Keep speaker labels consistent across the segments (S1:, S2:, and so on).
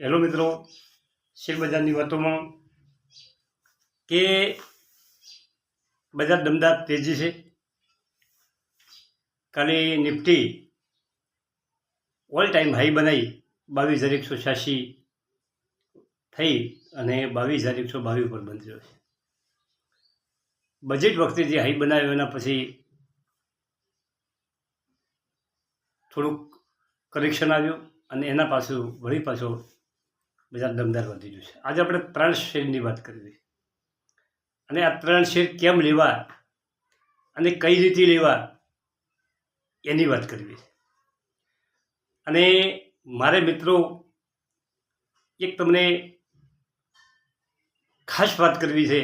S1: Hello મિત્રો, શેરબજારની વાતોમાં કે બજાર દમદાર તેજી છે. કાલે નિફ્ટી ઓલ ટાઈમ હાઈ બનાવી 22,186 થઈ અને 22,122 ઉપર બંધ થયો છે. બજેટ વખતે જે હાઈ બનાવ્યો એના પછી થોડુંક કરેક્શન આવ્યું અને એના પાછું વળી પાછો બજાર દમદાર વધી ગયું છે. આજે આપણે 3 શેરની વાત કરવી અને આ 3 શેર કેમ લેવા અને કઈ રીતે લેવા એની વાત કરવી. અને મારે મિત્રો એક તમને ખાસ વાત કરવી છે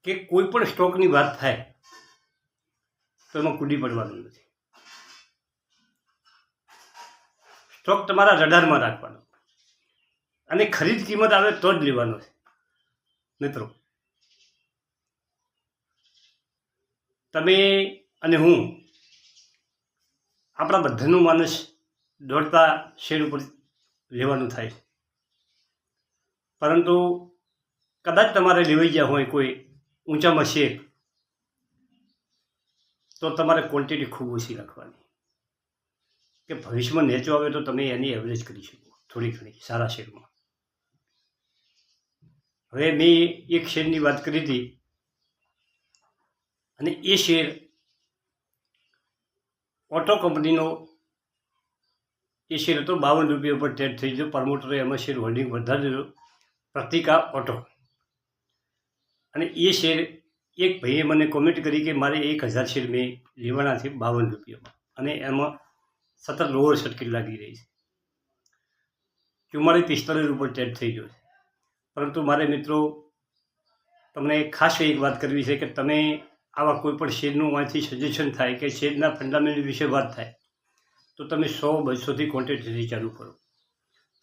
S1: કે કોઈ પણ સ્ટોકની વાત થાય તો એમાં કૂદી પડવાનું નથી. સ્ટોક તમારા રડારમાં રાખવાનો અને ખરીદ કિંમત આવે તો જ લેવાનો છે. મિત્રો, તમે અને હું આપણા બધાનું માનસ દોડતા શેર ઉપર લેવાનું થાય છે. પરંતુ કદાચ તમારે લેવાઈ ગયા હોય કોઈ ઊંચામાં શેર તો તમારે ક્વોન્ટિટી ખૂબ ઓછી રાખવાની કે ભવિષ્યમાં નેચો આવે તો તમે એની એવરેજ કરી શકો થોડી ઘણી સારા શેરમાં. હવે મેં એક શેરની વાત કરી હતી અને એ શેર ઓટો કંપનીનો એ શેર હતો. 52 રૂપિયા ઉપર ટ્રેડ થઈ ગયો. પ્રમોટરે એમાં શેર હોલ્ડિંગ વધારી દીધો, પ્રતિકા ઓટો. અને એ શેર એક ભાઈએ મને કોમેન્ટ કરી કે મારે 1,000 શેર મેં લેવાના છે 52 રૂપિયામાં અને એમાં સતત લોઅર સર્કિટ લાગી રહી છે. 44-45 ઉપર ટ્રેડ થઈ ગયો છે. પરંતુ મારે મિત્રો તમને ખાસ એક વાત કરવી છે કે તમે આવા કોઈ પણ શેરનું અહીંથી સજેશન થાય કે શેરના ફંડામેન્ટલ વિશે વાત થાય તો તમે 100-200થી ક્વોન્ટિટીથી ચાલુ કરો.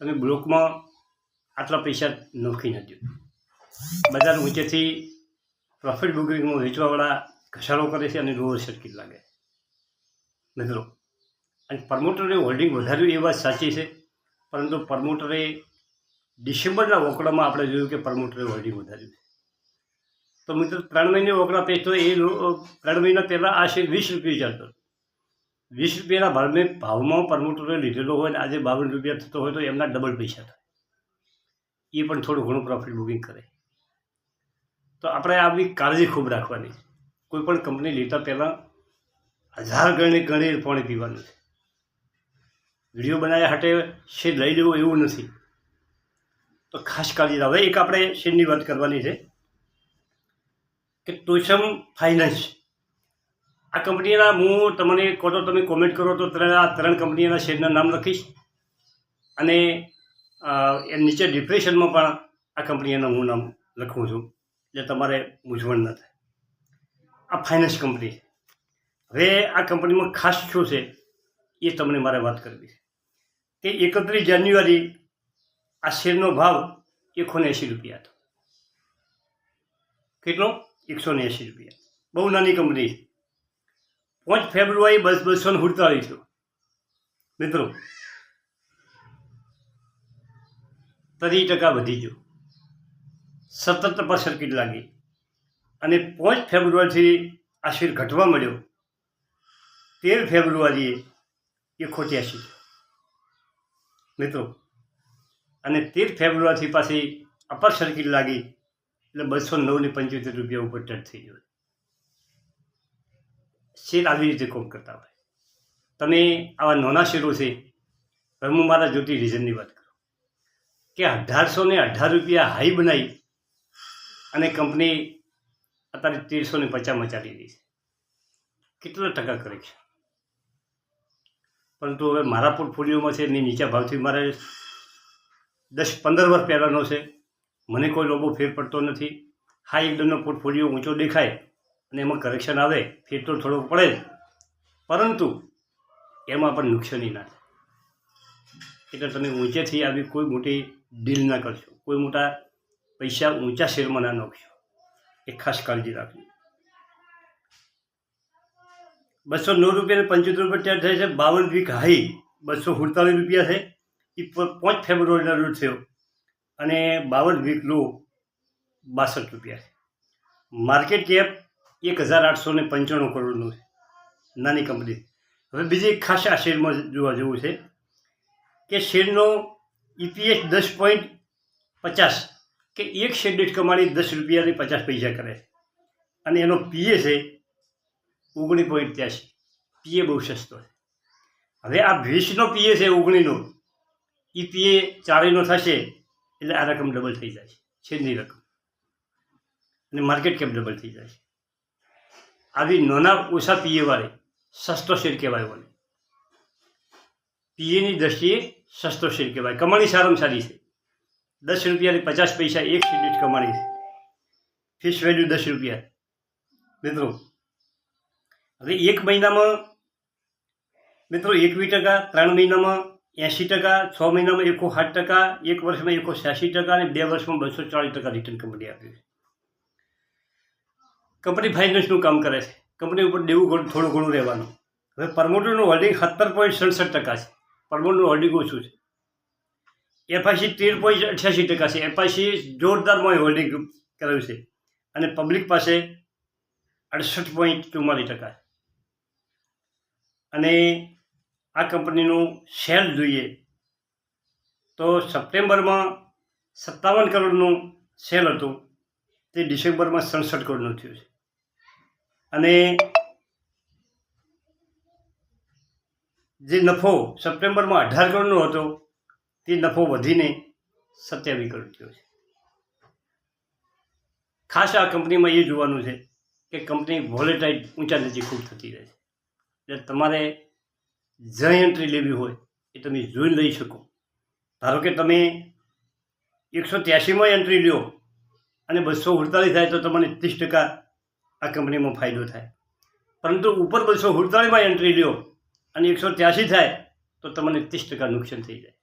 S1: તમે બ્લોકમાં આટલા પૈસા નોખી ન દો. બજાર ઊંચેથી પ્રોફિટ બુકિંગમાં વેચવાવાળા ઘસારો કરે છે અને લોઅર સર્કિટ લાગે મિત્રો. અને પ્રમોટરે હોલ્ડિંગ વધાર્યું એ વાત સાચી છે, પરંતુ પ્રમોટરે ડિસેમ્બરના વોકડામાં આપણે જોયું કે પ્રમોટરે હોલ્ડિંગ વધાર્યું છે. તો મિત્રો 3 મહિને વોકડા પૈસો એ 3 મહિના પહેલાં આ શેર 20 રૂપિયા ચાલતો. 20 રૂપિયાના ભાવમાં પ્રમોટરે લીધેલો હોય ને આજે 52 રૂપિયા થતો હોય તો એમના ડબલ પૈસા થાય. એ પણ થોડું ઘણું પ્રોફિટ બુકિંગ કરે. તો આપણે આવી કાળજી ખૂબ રાખવાની. કોઈ પણ કંપની લેતા પહેલાં 1000 ગણી પાણી પીવાનું છે. વિડીયો બનાવ્યા હાટે શેર લઈ લેવું એવું નથી. તો ખાસ કાળજી રાખો. હવે એક આપણે શેરની વાત કરવાની છે કે ટોસમ ફાઇનાન્સ. આ કંપનીના હું તમને કહો તો તમે કોમેન્ટ કરો તો આ 3 કંપનીના શેરના નામ લખીશ અને એ નીચે ડિપ્રેશનમાં પણ આ કંપનીના હું નામ લખું છું એટલે તમારે મૂંઝવણ ન થાય. આ ફાઇનાન્સ કંપની. હવે આ કંપનીમાં ખાસ શું છે એ તમને મારે વાત કરવી છે કે 31 જાન્યુઆરી આ શેરનો ભાવ 180 રૂપિયા હતો. કેટલો? 180 રૂપિયા. બહુ નાની કંપની. 5 ફેબ્રુઆરી 247 થયો મિત્રો. 30% વધી ગયો. સતત પર સર્કિટ લાગી અને 5 ફેબ્રુઆરીથી આ શેર ઘટવા મળ્યો. 13 ફેબ્રુઆરીએ 188 મિત્રો. અને 13 ફેબ્રુઆરીથી પાછી અપર સર્કિટ લાગી એટલે 209.75 રૂપિયા ઉપર ટચ થઈ ગયો. શેર આવી રીતે કોમ કરતા હોય. તમે આવા નાના શેરો છે. હવે હું મારા જોતી રીઝનની વાત કરું કે 1818 રૂપિયા હાઈ બનાવી અને કંપની અત્યારે 1350માં ચાલી રહી છે. કેટલા ટકા કરેક્શન? પરંતુ હવે મારા પોર્ટફોલિયોમાં છે મેં નીચા ભાવથી મારે 10-15 વર્ષ પહેલાંનો છે. મને કોઈ લોબો ફેર પડતો નથી. હા, એકદમનો પોર્ટફોલિયો ઊંચો દેખાય અને એમાં કરેક્શન આવે ફેર તો થોડો પડે જ, પરંતુ એમાં પણ નુકસાની ના થાય. એટલે તમે ઊંચેથી આવી કોઈ મોટી ડીલ ના કરશો, કોઈ મોટા પૈસા ઊંચા શેરમાં ના નાખશો. એ ખાસ કાળજી રાખજો. 209 રૂપિયા 75 રૂપિયા ટ્રેડ થાય છે. 52 વીક હાઈ 247 રૂપિયા છે એ 5 ફેબ્રુઆરીના રોજ થયો અને 52 વીક લો 62 રૂપિયા છે. માર્કેટ કેપ 1895 કરોડનું છે, નાની કંપની. હવે બીજી એક ખાસ આ શેરમાં જોવા જેવું છે કે શેરનો EPS 10.50 કે એક શેર દીઠ કમાણી 10 રૂપિયા અને 50 પૈસા કરે છે અને એનો PA છે 19.83. PA બહુ સસ્તો છે. હવે આ 20નો PA છે 19નો, એ PA 40નો થશે એટલે આ રકમ ડબલ થઈ જાય છે, શેરની રકમ, અને માર્કેટ કેપ ડબલ થઈ જાય છે. આવી નાના ઓછા PA વાળી સસ્તો શેર કહેવાય. વાળી PAની દ્રષ્ટિએ સસ્તો શેર કહેવાય. કમાણી સારામાં સારી છે. 10 રૂપિયા અને 50 પૈસા એક શેર દીઠ કમાણી છે. ફિક્સ વેલ્યુ 10 રૂપિયા. મિત્રો હવે એક મહિનામાં મિત્રો 21%, 3 મહિનામાં 80%, 6 મહિનામાં 160%, 1 વર્ષમાં 186% અને 2 વર્ષમાં 240% રિટર્ન કંપની આપ્યું છે. કંપની ફાઇનાન્સનું કામ કરે છે. કંપની ઉપર દેવું થોડું ઘણું રહેવાનું. હવે પ્રમોટરનું હોલ્ડિંગ 17.67% છે. પ્રમોટરનું હોલ્ડિંગ ઓછું છે. FIC 13.88% છે. FIC જોરદારમાં હોલ્ડિંગ કરેલું છે અને પબ્લિક પાસે 68.44%. અને આ કંપનીનું સેલ જોઈએ તો સપ્ટેમ્બરમાં 57 કરોડનું સેલ હતું, તે ડિસેમ્બરમાં 67 કરોડનું થયું છે. અને જે નફો સપ્ટેમ્બરમાં 18 કરોડનો હતો તે નફો વધીને 27 કરોડ થયો છે. ખાસ આ કંપનીમાં એ જોવાનું છે કે કંપની વોલેટાઇલ ઊંચા નીચે ખૂબ થતી રહે છે. એટલે તમારે જ્યાં એન્ટ્રી લેવી હોય એ તમે જોઈ લઈ શકો. ધારો કે તમે 183માં એન્ટ્રી લ્યો અને 248 થાય તો તમને 30% આ કંપનીમાં ફાયદો થાય. પરંતુ ઉપર 248માં એન્ટ્રી લ્યો અને 183 થાય તો તમને 30% નુકસાન થઈ જાય.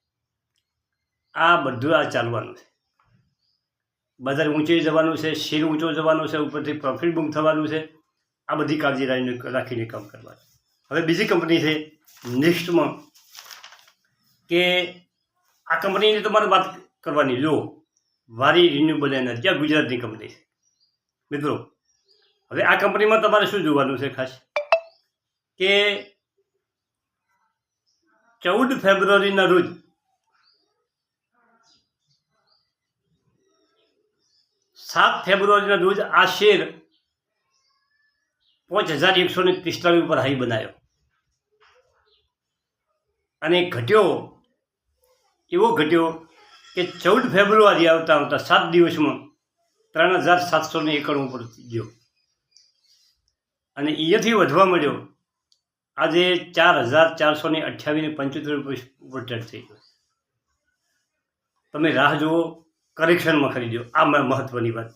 S1: આ બધું આ ચાલવાનું છે. બજાર ઊંચે જવાનું છે, શેર ઊંચો જવાનો છે, ઉપરથી પ્રોફિટ બૂમ થવાનું છે. આ બધી કાળજી રાખીને કામ કરવાનું. હવે બીજી કંપની છે નેક્સ્ટમાં, કે આ કંપનીની તમારે વાત કરવાની. જો વારી રિન્યુએબલ એનર્જી, આ ગુજરાતની કંપની છે. મિત્રો હવે આ કંપનીમાં તમારે શું જોવાનું છે ખાસ, કે 14 ફેબ્રુઆરીના રોજ ફેબ્રુઆરીના રોજ આ શેર 5143 ઉપર હાઈ બનાવ્યો અને ઘટ્યો કે 14 ફેબ્રુઆરી આવતા 7 દિવસમાં 3791 ઉપર ગયો અને અહીંયાથી વધવા મળ્યો. આજે 4428.75 ઉપર ટ્રેડ થઈ ગયો. તમે રાહ જુઓ, કરેક્શનમાં ખરીદ્યો. આ મહત્વની વાત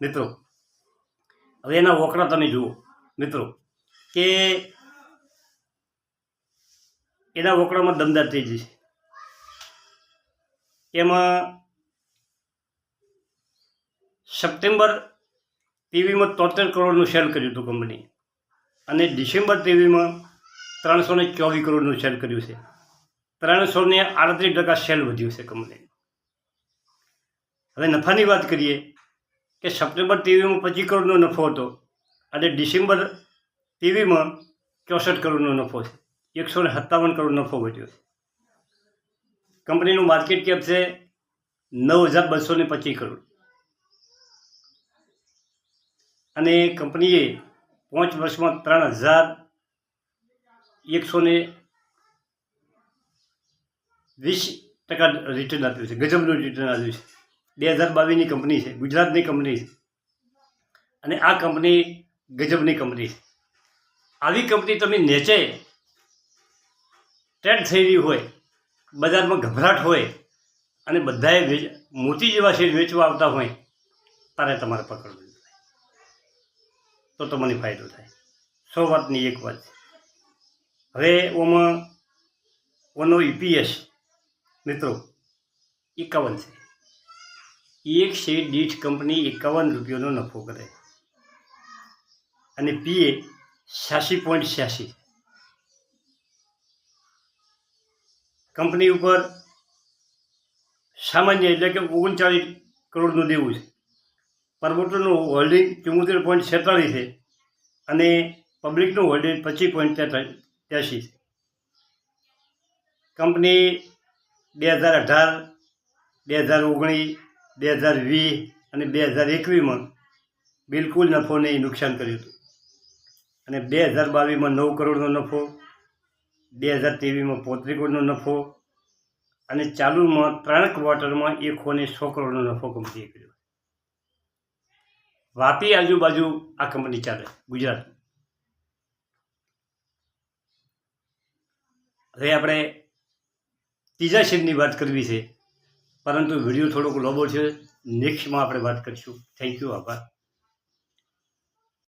S1: મિત્રો. હવે એના વોકડા તમે જુઓ મિત્રો, કે એના વોકડામાં દમદાર તેજી છે. એમાં સપ્ટેમ્બર ટીવીમાં 73 કરોડનું સેલ કર્યું હતું કંપની, અને ડિસેમ્બર ટીવીમાં 324 કરોડનું સેલ કર્યું છે. 338% સેલ વધ્યું છે કંપની. હવે નફાની વાત કરીએ કે સપ્ટેમ્બર ટીવીમાં 25 કરોડનો નફો હતો અને ડિસેમ્બર ટીવીમાં 64 કરોડનો નફો છે. 157 કરોડ નફો વધ્યો છે. કંપનીનું માર્કેટ કેપ છે 9225 કરોડ અને કંપનીએ 5 વર્ષમાં 3120% રિટર્ન આપ્યું છે. ગજબનું રિટર્ન આપ્યું છે. 2022ની કંપની છે, ગુજરાતની કંપની છે અને આ કંપની ગજબની કંપની છે. આવી કંપની તમે નીચે ટ્રેડ થઈ રહી હોય, બજારમાં ગભરાટ હોય અને બધાએ મોતી જેવા શેર વેચવા આવતા હોય, તારે તમારે પકડવું તો તમને ફાયદો થાય. 100 વાતની એક વાત છે. હવે ઓનો EPS મિત્રો 51 છે. એક શેર દીઠ કંપની 51 રૂપિયાનો નફો કરે અને PA 86.86. કંપની ઉપર સામાન્ય એટલે કે 39 કરોડનું દેવું છે. પ્રમોટરનું હોલ્ડિંગ 74.46 છે અને પબ્લિકનું હોલ્ડિંગ 25.83 છે. કંપની 2018, 2019, 2020 અને 2021માં બિલકુલ નફો નહીં, નુકસાન કર્યું હતું અને 2022માં 9 કરોડનો નફો, 2023માં 35 કરોડનો નફો અને ચાલુમાં 3 ક્વાર્ટરમાં 100 કરોડનો નફો કંપનીએ કર્યો. વાપી આજુબાજુ આ કંપની ચાલે ગુજરાત. હવે આપણે ત્રીજા શેરની વાત કરવી છે, પરંતુ વિડીયો થોડોક લાંબો છે. નેક્સ્ટમાં આપણે વાત કરીશું. થેન્ક યુ, આભાર.